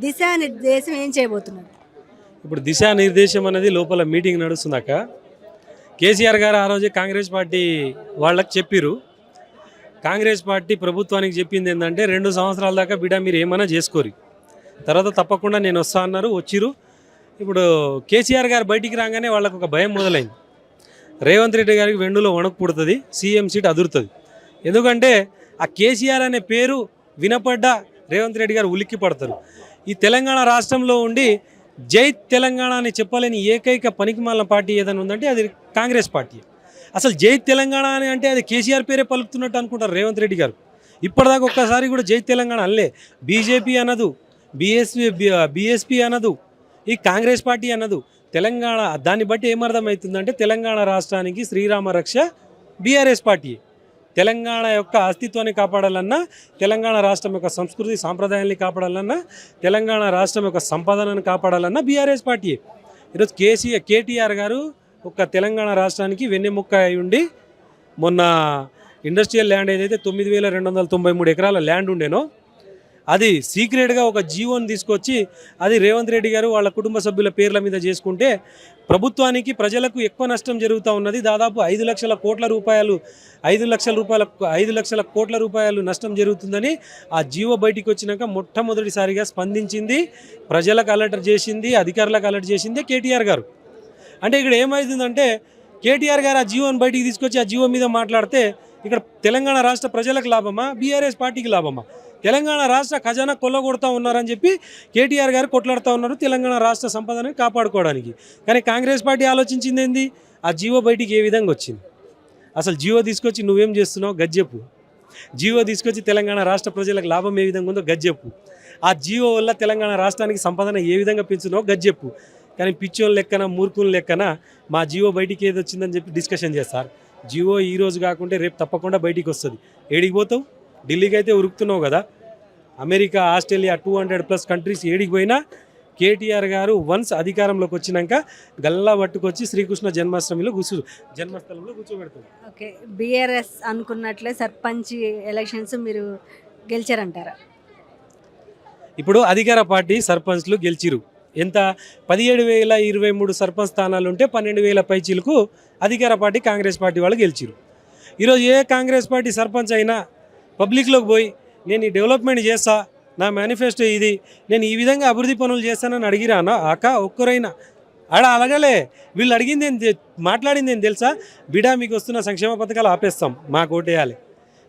దిశానిర్దేశం ఏం చేయబోతున్నారు? ఇప్పుడు దిశానిర్దేశం అనేది లోపల మీటింగ్ నడుస్తుందాక కేసీఆర్ గారు ఆ రోజే కాంగ్రెస్ పార్టీ వాళ్ళకి చెప్పిరు. కాంగ్రెస్ పార్టీ ప్రభుత్వానికి చెప్పింది ఏంటంటే 2 సంవత్సరాల దాకా బిడ్డ మీరు ఏమైనా చేసుకోరు, తర్వాత తప్పకుండా నేను వస్తా అన్నారు, వచ్చిరు. ఇప్పుడు కేసీఆర్ గారు బయటికి రాగానే వాళ్ళకు ఒక భయం మొదలైంది. రేవంత్ రెడ్డి గారికి వెండులో వణుకు పుడుతుంది, సీఎం సీట్ అదురుతుంది. ఎందుకంటే ఆ కేసీఆర్ అనే పేరు వినపడ్డ రేవంత్ రెడ్డి గారు ఉలిక్కి పడతారు. ఈ తెలంగాణ రాష్ట్రంలో ఉండి జై తెలంగాణ అని చెప్పలేని ఏకైక పనికిమాలిన పార్టీ ఏదైనా ఉందంటే అది కాంగ్రెస్ పార్టీ. అసలు జై తెలంగాణ అని అంటే అది కేసీఆర్ పేరే పలుకుతున్నట్టు అనుకుంటారు రేవంత్ రెడ్డి గారు. ఇప్పటిదాకా ఒక్కసారి కూడా జై తెలంగాణ అనలే. బీజేపీ అనదు, బీఎస్పీ అనదు, ఈ కాంగ్రెస్ పార్టీ అనదు. తెలంగాణ దాన్ని బట్టి ఏమర్థమవుతుందంటే తెలంగాణ రాష్ట్రానికి శ్రీరామ రక్ష బీఆర్ఎస్ పార్టీ. తెలంగాణ యొక్క అస్తిత్వాన్ని కాపాడాలన్నా, తెలంగాణ రాష్ట్రం యొక్క సంస్కృతి సాంప్రదాయాన్ని కాపాడాలన్నా, తెలంగాణ రాష్ట్రం యొక్క సంపాదనను కాపాడాలన్నా బీఆర్ఎస్ పార్టీ. ఈరోజు కేటీఆర్ గారు ఒక తెలంగాణ రాష్ట్రానికి వెన్నెముక్క అయి ఉండి మొన్న ఇండస్ట్రియల్ ల్యాండ్ ఏదైతే 9,293 ఎకరాల ల్యాండ్ ఉండేనో అది సీక్రెట్గా ఒక జీవోని తీసుకొచ్చి అది రేవంత్ రెడ్డి గారు వాళ్ళ కుటుంబ సభ్యుల పేర్ల మీద చేసుకుంటే ప్రభుత్వానికి ప్రజలకు ఎక్కువ నష్టం జరుగుతూ ఉన్నది. దాదాపు 5 లక్షల కోట్ల రూపాయలు నష్టం జరుగుతుందని ఆ జీవో బయటికి వచ్చినాక మొట్టమొదటిసారిగా స్పందించింది, ప్రజలకు అలర్ట్ చేసింది, అధికారులకు అలర్ట్ చేసింది కేటీఆర్ గారు. అంటే ఇక్కడ ఏమవుతుందంటే కేటీఆర్ గారు ఆ జీవోని బయటికి తీసుకొచ్చి ఆ జీవో మీద మాట్లాడితే ఇక్కడ తెలంగాణ రాష్ట్ర ప్రజలకు లాభమా, బీఆర్ఎస్ పార్టీకి లాభమా? తెలంగాణ రాష్ట్ర ఖజానా కొల్లగొడతా ఉన్నారని చెప్పి కేటీఆర్ గారు కొట్లాడుతూ ఉన్నారు తెలంగాణ రాష్ట్ర సంపదని కాపాడుకోవడానికి. కానీ కాంగ్రెస్ పార్టీ ఆలోచించింది ఏంది? ఆ జీవో బయటికి ఏ విధంగా వచ్చింది? అసలు జీవో తీసుకొచ్చి నువ్వేం చేస్తున్నావు గజ్జెప్పు. జీవో తీసుకొచ్చి తెలంగాణ రాష్ట్ర ప్రజలకు లాభం ఏ విధంగా ఉందో గజ్జెప్పు. ఆ జీవో వల్ల తెలంగాణ రాష్ట్రానికి సంపదన ఏ విధంగా పెంచుతున్నావు గజ్జెప్పు. కానీ పిచ్చోళ్ళ లెక్కన మూర్ఖుల లెక్కన మా జీవో బయటికి ఏది వచ్చిందని చెప్పి డిస్కషన్ చేస్తారు. జీవో ఈ రోజు కాకుంటే రేపు తప్పకుండా బయటికి వస్తుంది. ఏడికి పోతావు? ఢిల్లీకి అయితే ఉరుకుతున్నావు కదా. అమెరికా, ఆస్ట్రేలియా 200+ కంట్రీస్ ఏడికి పోయినా కేటీఆర్ గారు వన్స్ అధికారంలోకి వచ్చినాక గల్లా పట్టుకొచ్చి శ్రీకృష్ణ జన్మస్థలంలో కూర్చోబెడతారు. ఓకే, బీఆర్ఎస్ అనుకున్నట్లే సర్పంచ్ ఎలక్షన్స్ మీరు గెలిచారంటారా? ఇప్పుడు అధికార పార్టీ సర్పంచ్లు గెలిచిరు. ఎంత? 17,023 సర్పంచ్ స్థానాలు ఉంటే 12,000 పైచీలకు అధికార పార్టీ కాంగ్రెస్ పార్టీ వాళ్ళు గెలిచిరు. ఈరోజు ఏ కాంగ్రెస్ పార్టీ సర్పంచ్ అయినా పబ్లిక్లోకి పోయి నేను ఈ డెవలప్మెంట్ చేస్తా, నా మేనిఫెస్టో ఇది, నేను ఈ విధంగా అభివృద్ధి పనులు చేస్తానని అడిగిరా అన్న ఒక్కరైనా? అడగలే. వీళ్ళు అడిగింది ఏం, మాట్లాడింది ఏం తెలుసా? బిడా మీకు వస్తున్న సంక్షేమ పథకాలు ఆపేస్తాం, మాకు ఓటేయాలి.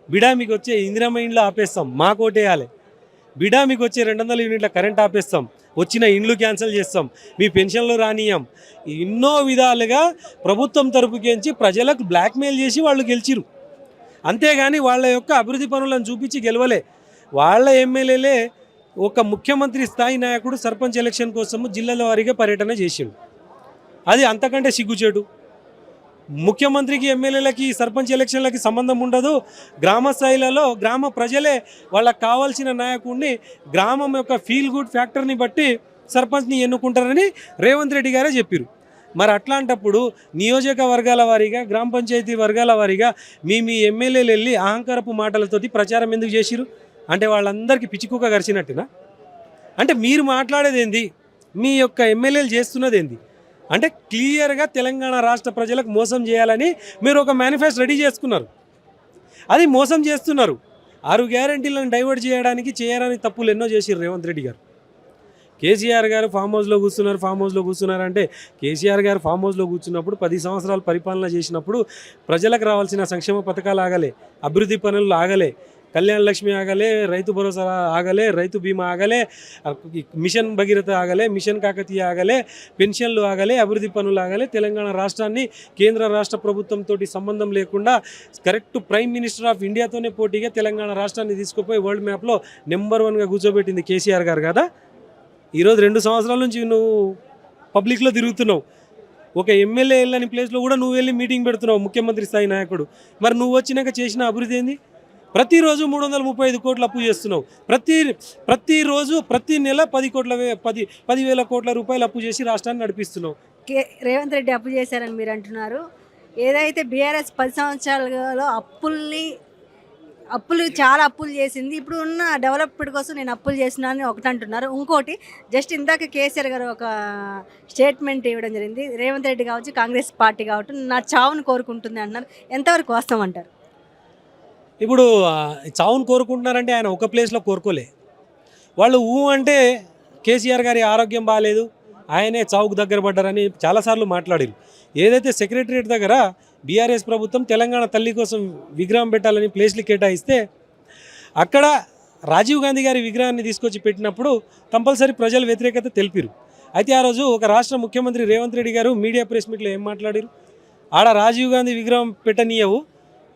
బిడా మీకు వచ్చే ఇందిరమ్మ ఇండ్లు ఆపేస్తాం, మాకు ఓటేయాలి. బిడా మీకు వచ్చే 200 యూనిట్ల కరెంట్ ఆపేస్తాం, వచ్చిన ఇండ్లు క్యాన్సిల్ చేస్తాం, మీ పెన్షన్లు రానియం. ఎన్నో విధాలుగా ప్రభుత్వం తరపుకేంచి ప్రజలకు బ్లాక్మెయిల్ చేసి వాళ్ళు గెలిచిరు. అంతేగాని వాళ్ళ యొక్క అభివృద్ధి పనులను చూపించి గెలవలే. వాళ్ళ ఎమ్మెల్యేలే ఒక ముఖ్యమంత్రి స్థాయి నాయకుడు సర్పంచ్ ఎలక్షన్ కోసము జిల్లాల వారీగా పర్యటన చేసిండు. అది అంతకంటే సిగ్గుచేటు. ముఖ్యమంత్రికి ఎమ్మెల్యేలకి సర్పంచ్ ఎలక్షన్లకి సంబంధం ఉండదు. గ్రామ స్థాయిలలో గ్రామ ప్రజలే వాళ్ళకి కావాల్సిన నాయకుడిని గ్రామం యొక్క ఫీల్ గుడ్ ఫ్యాక్టర్ని బట్టి సర్పంచ్ని ఎన్నుకుంటారని రేవంత్ రెడ్డి గారే చెప్పారు. మరి అట్లాంటప్పుడు నియోజకవర్గాల వారీగా, గ్రామ పంచాయతీ వర్గాల వారీగా మీ ఎమ్మెల్యేలు వెళ్ళి అహంకారపు మాటలతోటి ప్రచారం ఎందుకు చేసిరు? అంటే వాళ్ళందరికీ పిచ్చికుక్క గరిచినట్టునా? అంటే మీరు మాట్లాడేది ఏంది? మీ యొక్క ఎమ్మెల్యేలు చేస్తున్నది ఏంది? అంటే క్లియర్గా తెలంగాణ రాష్ట్ర ప్రజలకు మోసం చేయాలని మీరు ఒక మేనిఫెస్టో రెడీ చేసుకున్నారు. అది మోసం చేస్తున్నారు. 6 గ్యారెంటీలను డైవర్ట్ చేయడానికి తప్పులు ఎన్నో చేసిరు రేవంత్ రెడ్డి గారు. కేసీఆర్ గారు ఫామ్ హౌస్లో కూర్చున్నారు అంటే కేసీఆర్ గారు ఫామ్ హౌస్లో కూర్చున్నప్పుడు 10 సంవత్సరాలు పరిపాలన చేసినప్పుడు ప్రజలకు రావాల్సిన సంక్షేమ పథకాలు ఆగలే, అభివృద్ధి పనులు ఆగలే, కళ్యాణ లక్ష్మి ఆగలే, రైతు భరోసా ఆగలే, రైతు బీమా ఆగలే, మిషన్ భగీరథ ఆగలే, మిషన్ కాకతీయ ఆగలే, పెన్షన్లు ఆగలే, అభివృద్ధి పనులు ఆగలే. తెలంగాణ రాష్ట్రాన్ని కేంద్ర రాష్ట్ర ప్రభుత్వంతో సంబంధం లేకుండా కరెక్ట్ ప్రైమ్ మినిస్టర్ ఆఫ్ ఇండియాతోనే పోటీగా తెలంగాణ రాష్ట్రాన్ని తీసుకుపోయి వరల్డ్ మ్యాప్లో నెంబర్ 1గా కూర్చోబెట్టింది కేసీఆర్ గారు కదా. ఈరోజు 2 సంవత్సరాల నుంచి నువ్వు పబ్లిక్లో తిరుగుతున్నావు. ఒక ఎమ్మెల్యే వెళ్ళని ప్లేస్లో కూడా నువ్వు వెళ్ళి మీటింగ్ పెడుతున్నావు, ముఖ్యమంత్రి స్థాయి నాయకుడు. మరి నువ్వు వచ్చినాక చేసిన అభివృద్ధి ఏంది? ప్రతిరోజు 335 కోట్లు అప్పు చేస్తున్నావు. ప్రతిరోజు ప్రతి నెల 10,000 కోట్ల రూపాయలు అప్పు చేసి రాష్ట్రాన్ని నడిపిస్తున్నావు. రేవంత్ రెడ్డి అప్పు చేశారని మీరు అంటున్నారు. ఏదైతే బీఆర్ఎస్ 10 సంవత్సరాలలో అప్పుల్ని చాలా అప్పులు చేసింది. ఇప్పుడు ఉన్న డెవలప్‌మెంట్ కోసం నేను అప్పులు చేసినా అని ఒకటి అంటున్నారు. ఇంకోటి జస్ట్ ఇందాక కేసీఆర్ గారు ఒక స్టేట్మెంట్ ఇవ్వడం జరిగింది. రేవంత్ రెడ్డి కావచ్చు, కాంగ్రెస్ పార్టీ కావటం నా చావును కోరుకుంటుంది అంటున్నారు. ఎంతవరకు వాస్తవం అంటారు? ఇప్పుడు చావును కోరుకుంటున్నారంటే ఆయన ఒక ప్లేస్లో కోరుకోలే. వాళ్ళు అంటే కేసీఆర్ గారి ఆరోగ్యం బాగాలేదు, ఆయనే చావుకు దగ్గర పడ్డారని చాలాసార్లు మాట్లాడారు. ఏదైతే సెక్రటరియట్ దగ్గర బీఆర్ఎస్ ప్రభుత్వం తెలంగాణ తల్లి కోసం విగ్రహం పెట్టాలని ప్లేస్లు కేటాయిస్తే అక్కడ రాజీవ్ గాంధీ గారి విగ్రహాన్ని తీసుకొచ్చి పెట్టినప్పుడు కంపల్సరీ ప్రజలు వ్యతిరేకత తెలిపారు. అయితే ఆ రోజు ఒక రాష్ట్ర ముఖ్యమంత్రి రేవంత్ రెడ్డి గారు మీడియా ప్రెస్ మీట్లో ఏం మాట్లాడారు? ఆడ రాజీవ్ గాంధీ విగ్రహం పెట్టనీయవు,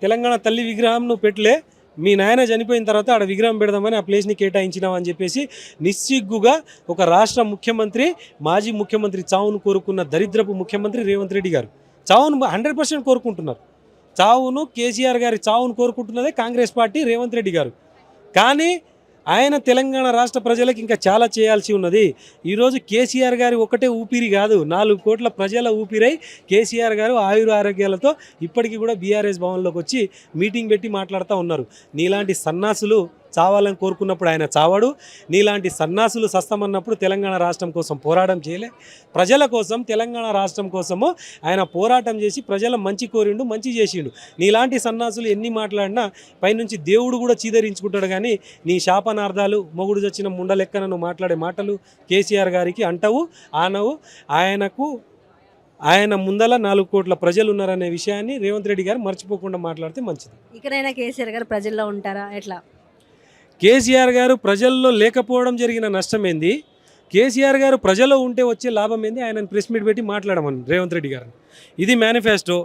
తెలంగాణ తల్లి విగ్రహం నువ్వు పెట్టలే, మీ నాయన చనిపోయిన తర్వాత ఆడ విగ్రహం పెడదామని ఆ ప్లేస్ని కేటాయించినామని చెప్పేసి నిస్సిగ్గుగా ఒక రాష్ట్ర ముఖ్యమంత్రి, మాజీ ముఖ్యమంత్రి చావును కోరుకున్న దరిద్రపు ముఖ్యమంత్రి రేవంత్ రెడ్డి గారు చావును 100% కోరుకుంటున్నారు. చావును కేసీఆర్ గారి చావును కోరుకుంటున్నదే కాంగ్రెస్ పార్టీ, రేవంత్ రెడ్డి గారు. కానీ ఆయన తెలంగాణ రాష్ట్ర ప్రజలకు ఇంకా చాలా చేయాల్సి ఉన్నది. ఈరోజు కేసీఆర్ గారి ఒకటే ఊపిరి కాదు, 4 కోట్ల ప్రజల ఊపిరై కేసీఆర్ గారు ఆరోగ్యాలతో ఇప్పటికీ కూడా బీఆర్ఎస్ భవన్లోకి వచ్చి మీటింగ్ పెట్టి మాట్లాడుతూ ఉన్నారు. నీలాంటి సన్నాసులు చావాలని కోరుకున్నప్పుడు ఆయన చావాడు, నీలాంటి సన్నాసులు సస్తమన్నప్పుడు తెలంగాణ రాష్ట్రం కోసం పోరాటం చేయలే. ప్రజల కోసం, తెలంగాణ రాష్ట్రం కోసము ఆయన పోరాటం చేసి ప్రజల మంచి కోరిండు, మంచి చేసిండు. నీలాంటి సన్నాసులు ఎన్ని మాట్లాడినా పైనుంచి దేవుడు కూడా చీదరించుకుంటాడు. కానీ నీ శాపనార్థాలు, మొగుడు చచ్చిన ముండ లెక్కన నువ్వు మాట్లాడే మాటలు కేసీఆర్ గారికి అంటవు, ఆనవు. ఆయన ముందల 4 కోట్ల ప్రజలు ఉన్నారనే విషయాన్ని రేవంత్ రెడ్డి గారు మర్చిపోకుండా మాట్లాడితే మంచిది. ఇకనైనా కేసీఆర్ గారు ప్రజల్లో ఉంటారా? ఎట్లా? కేసీఆర్ గారు ప్రజల్లో లేకపోవడం జరిగిన నష్టమేంది, కేసీఆర్ గారు ప్రజల్లో ఉంటే వచ్చే లాభం ఏంది? ఆయన ప్రెస్ మీట్ పెట్టి మాట్లాడమని రేవంత్ రెడ్డి గారు. ఇది మేనిఫెస్టో.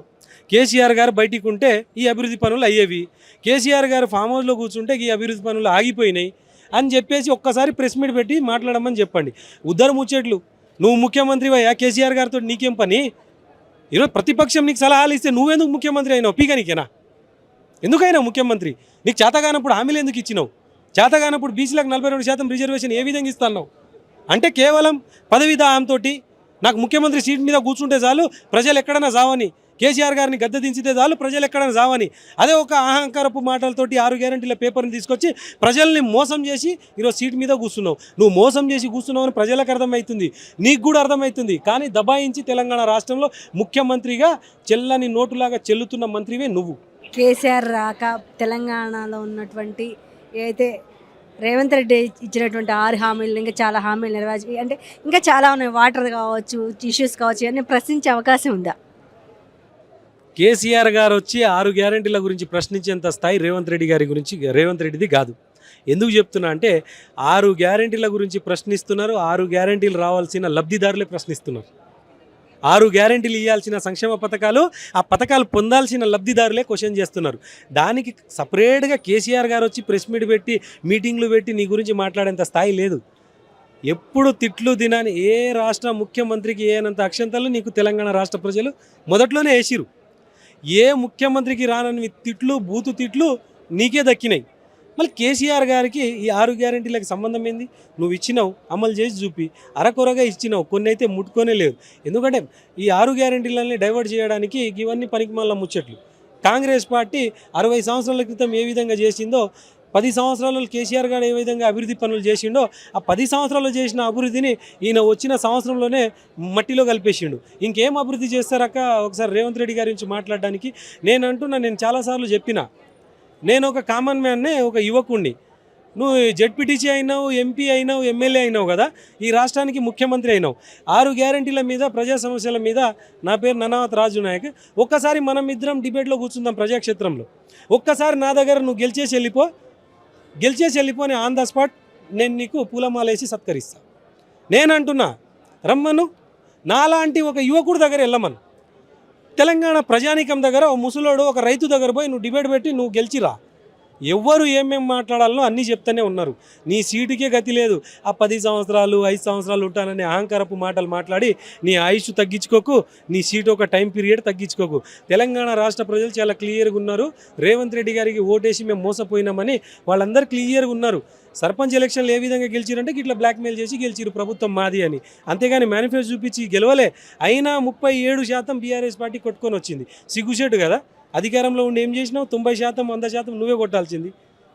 కేసీఆర్ గారు బయటికి ఉంటే ఈ అభివృద్ధి పనులు అయ్యేవి, కేసీఆర్ గారు ఫామ్ హౌస్లో కూర్చుంటే ఈ అభివృద్ధి పనులు ఆగిపోయినాయి అని చెప్పేసి ఒక్కసారి ప్రెస్ మీట్ పెట్టి మాట్లాడమని చెప్పండి. ఉద్దరు ముచ్చట్లు. నువ్వు ముఖ్యమంత్రి అయ్యా, కేసీఆర్ గారితో నీకేం పని? ఈరోజు ప్రతిపక్షం నీకు సలహాలు ఇస్తే నువ్వెందుకు ముఖ్యమంత్రి అయినావు? పీకనికేనా? ఎందుకైనా ముఖ్యమంత్రి? నీకు చేతగానప్పుడు హామీలు ఎందుకు ఇచ్చినావు? చేతగానప్పుడు బీసీలకు 42% రిజర్వేషన్ ఏ విధంగా ఇస్తున్నావు? అంటే కేవలం పదవి దాహంతో నాకు ముఖ్యమంత్రి సీట్ మీద కూర్చుంటే చాలు, ప్రజలు ఎక్కడైనా జావని, కేసీఆర్ గారిని గద్దె దించితే చాలు, ప్రజలు ఎక్కడైనా జావని, అదే ఒక అహంకారపు మాటలతోటి 6 గ్యారెంటీల పేపర్ని తీసుకొచ్చి ప్రజల్ని మోసం చేసి ఈరోజు సీట్ మీద కూర్చున్నావు. నువ్వు మోసం చేసి కూర్చున్నావు అని ప్రజలకు అర్థమవుతుంది, నీకు కూడా అర్థమవుతుంది. కానీ దబాయించి తెలంగాణ రాష్ట్రంలో ముఖ్యమంత్రిగా చెల్లని నోటులాగా చెల్లుతున్న మంత్రివే నువ్వు. కేసీఆర్ రాక తెలంగాణలో ఉన్నటువంటి ఏదైతే రేవంత్ రెడ్డి ఇచ్చినటువంటి 6 హామీలు, ఇంకా చాలా హామీలు నెరవేర్చి, అంటే ఇంకా చాలా ఉన్నాయి, వాటర్ కావచ్చు, ఇష్యూస్ కావచ్చు, ఇవన్నీ ప్రశ్నించే అవకాశం ఉందా? కేసీఆర్ గారు వచ్చి 6 గ్యారెంటీల గురించి ప్రశ్నించేంత స్థాయి రేవంత్ రెడ్డిది కాదు. ఎందుకు చెప్తున్నా అంటే 6 గ్యారెంటీల గురించి ప్రశ్నిస్తున్నారు, 6 గ్యారెంటీలు రావాల్సిన లబ్ధిదారులే ప్రశ్నిస్తున్నారు. 6 గ్యారెంటీలు ఇవ్వాల్సిన సంక్షేమ పథకాలు, ఆ పథకాలు పొందాల్సిన లబ్ధిదారులే క్వశ్చన్ చేస్తున్నారు. దానికి సపరేట్గా కేసీఆర్ గారు వచ్చి ప్రెస్ మీట్ పెట్టి మీటింగ్లు పెట్టి నీ గురించి మాట్లాడేంత స్థాయి లేదు. ఎప్పుడు తిట్లు తినాని ఏ రాష్ట్ర ముఖ్యమంత్రికి ఏనంత అక్షంతలు నీకు తెలంగాణ రాష్ట్ర ప్రజలు మొదట్లోనే వేసిరు. ఏ ముఖ్యమంత్రికి రానని తిట్లు, బూతు తిట్లు నీకే దక్కినాయి. మళ్ళీ కేసీఆర్ గారికి ఈ 6 గ్యారెంటీలకు సంబంధం ఏంది? నువ్వు ఇచ్చినావు, అమలు చేసి చూపి, అరకొరగా ఇచ్చినావు, కొన్ని అయితే ముట్టుకోనే లేదు. ఎందుకంటే ఈ 6 గ్యారెంటీలని డైవర్ట్ చేయడానికి ఇవన్నీ పనికిమాల ముచ్చట్లు. కాంగ్రెస్ పార్టీ 60 సంవత్సరాల క్రితం ఏ విధంగా చేసిందో, 10 సంవత్సరాలలో కేసీఆర్ గారు ఏ విధంగా అభివృద్ధి పనులు చేసిండో, ఆ 10 సంవత్సరాలు చేసిన అభివృద్ధిని ఈయన వచ్చిన సంవత్సరంలోనే మట్టిలో కలిపేసిండు. ఇంకేం అభివృద్ధి చేస్తారక్క? ఒకసారి రేవంత్ రెడ్డి గారి నుంచి మాట్లాడడానికి నేను చాలాసార్లు చెప్పిన, నేను ఒక కామన్ మ్యాన్నే, ఒక యువకుడిని. నువ్వు జెడ్పీటీసీ అయినావు, ఎంపీ అయినావు, ఎమ్మెల్యే అయినావు కదా, ఈ రాష్ట్రానికి ముఖ్యమంత్రి అయినావు. 6 గ్యారెంటీల మీద, ప్రజా సమస్యల మీద నా పేరు ననావత్ రాజు నాయక్. ఒక్కసారి మనం ఇద్దరం డిబేట్లో కూర్చుందాం ప్రజాక్షేత్రంలో. ఒక్కసారి నా దగ్గర నువ్వు గెలిచేసి వెళ్ళిపోని ఆన్ ద స్పాట్ నేను నీకు పూలమాల వేసి సత్కరిస్తా. నేనంటున్నా, రమ్మను, నాలాంటి ఒక యువకుడి దగ్గర వెళ్ళమను. తెలంగాణ ప్రజానీకం దగ్గర, ఒక ముసలోడు, ఒక రైతు దగ్గర పోయి నువ్వు డిబేట్ పెట్టి నువ్వు గెలిచిరా. ఎవ్వరు ఏమేమి మాట్లాడాలనో అన్నీ చెప్తూనే ఉన్నారు. నీ సీటుకే గతి లేదు. ఆ 10 సంవత్సరాలు 5 సంవత్సరాలు ఉంటానని అహంకారపు మాటలు మాట్లాడి నీ ఆయుష్ తగ్గించుకోకు, నీ సీటు ఒక టైం పీరియడ్ తగ్గించుకోకు. తెలంగాణ రాష్ట్ర ప్రజలు చాలా క్లియర్గా ఉన్నారు. రేవంత్ రెడ్డి గారికి ఓటేసి మేము మోసపోయినామని వాళ్ళందరూ క్లియర్గా ఉన్నారు. సర్పంచ్ ఎలక్షన్లు ఏ విధంగా గెలిచిరంటే ఇట్లా బ్లాక్మెయిల్ చేసి గెలిచిరు, ప్రభుత్వం మాది అని. అంతేగాని మేనిఫెస్టో చూపించి గెలవలే. అయినా 37% బీఆర్ఎస్ పార్టీ కొట్టుకొని వచ్చింది. సిగ్గుచేటు కదా. అధికారంలో ఉండి ఏం చేసినావు? 90% 100% నువ్వే కొట్టాల్సింది.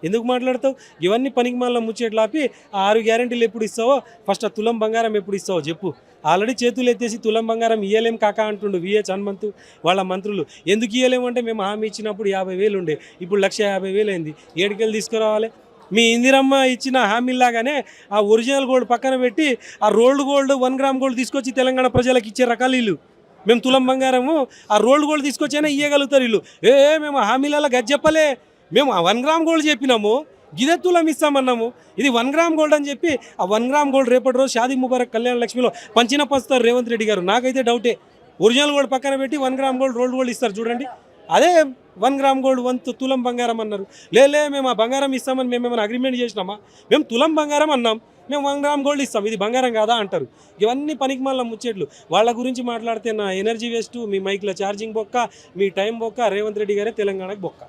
ఎందుకు మాట్లాడతావు? ఇవన్నీ పనికిమాలిన ముచ్చట్లు ఆపి ఆ 6 గ్యారెంటీలు ఎప్పుడు ఇస్తావో, ఫస్ట్ ఆ తులం బంగారం ఎప్పుడు ఇస్తావో చెప్పు. ఆల్రెడీ చేతులు ఎత్తేసి తులం బంగారం ఇయ్యలేం కాకా అంటుండు విహెచ్ హనుమంతు వాళ్ళ మంత్రులు. ఎందుకు ఇయ్యలేమంటే మేము హామీ ఇచ్చినప్పుడు 50,000 ఉండే, ఇప్పుడు 1,50,000 అయింది. ఏడుకెళ్ళి తీసుకురావాలి? మీ ఇందిరమ్మ ఇచ్చిన హామీలాగానే ఆ ఒరిజినల్ గోల్డ్ పక్కన పెట్టి ఆ రోల్డ్ గోల్డ్ 1 గ్రామ్ గోల్డ్ తీసుకొచ్చి తెలంగాణ ప్రజలకు ఇచ్చే రకాలు వీళ్ళు. మేము తులం బంగారము ఆ రోల్డ్ గోల్డ్ తీసుకొచ్చైనా ఇయ్యగలుగుతారు వీళ్ళు. మేము హామీలలో గది చెప్పలే, మేము 1 గ్రామ్ గోల్డ్ చెప్పినాము, గిదే తులం ఇస్తామన్నాము, ఇది 1 గ్రామ్ గోల్డ్ అని చెప్పి ఆ 1 గ్రామ్ గోల్డ్ రేపటి రోజు షాదీ ముబారక్ కళ్యాణ లక్ష్మిలో పంచుతారు రేవంత్ రెడ్డి గారు. నాకైతే డౌటే. ఒరిజినల్ గోల్డ్ పక్కన పెట్టి 1 గ్రామ్ గోల్డ్ రోల్డ్ గోల్డ్ ఇస్తారు చూడండి, అదే 1 గ్రామ్ గోల్డ్ 1 తులం బంగారం అన్నారు. లే మేము ఆ బంగారం ఇస్తామని మేము ఏమైనా అగ్రిమెంట్ చేసినామా? మేము తులం బంగారం అన్నాం, మేము 1 గ్రామ్ గోల్డ్ ఇస్తాం, ఇది బంగారం కాదా అంటారు. ఇవన్నీ పనికిమాలిన ముచ్చట్లు. వాళ్ళ గురించి మాట్లాడితే నా ఎనర్జీ వేస్ట్, మీ మైక్ల ఛార్జింగ్ బొక్క, మీ టైం బొక్క, రేవంత్ రెడ్డి గారే తెలంగాణకు బొక్క.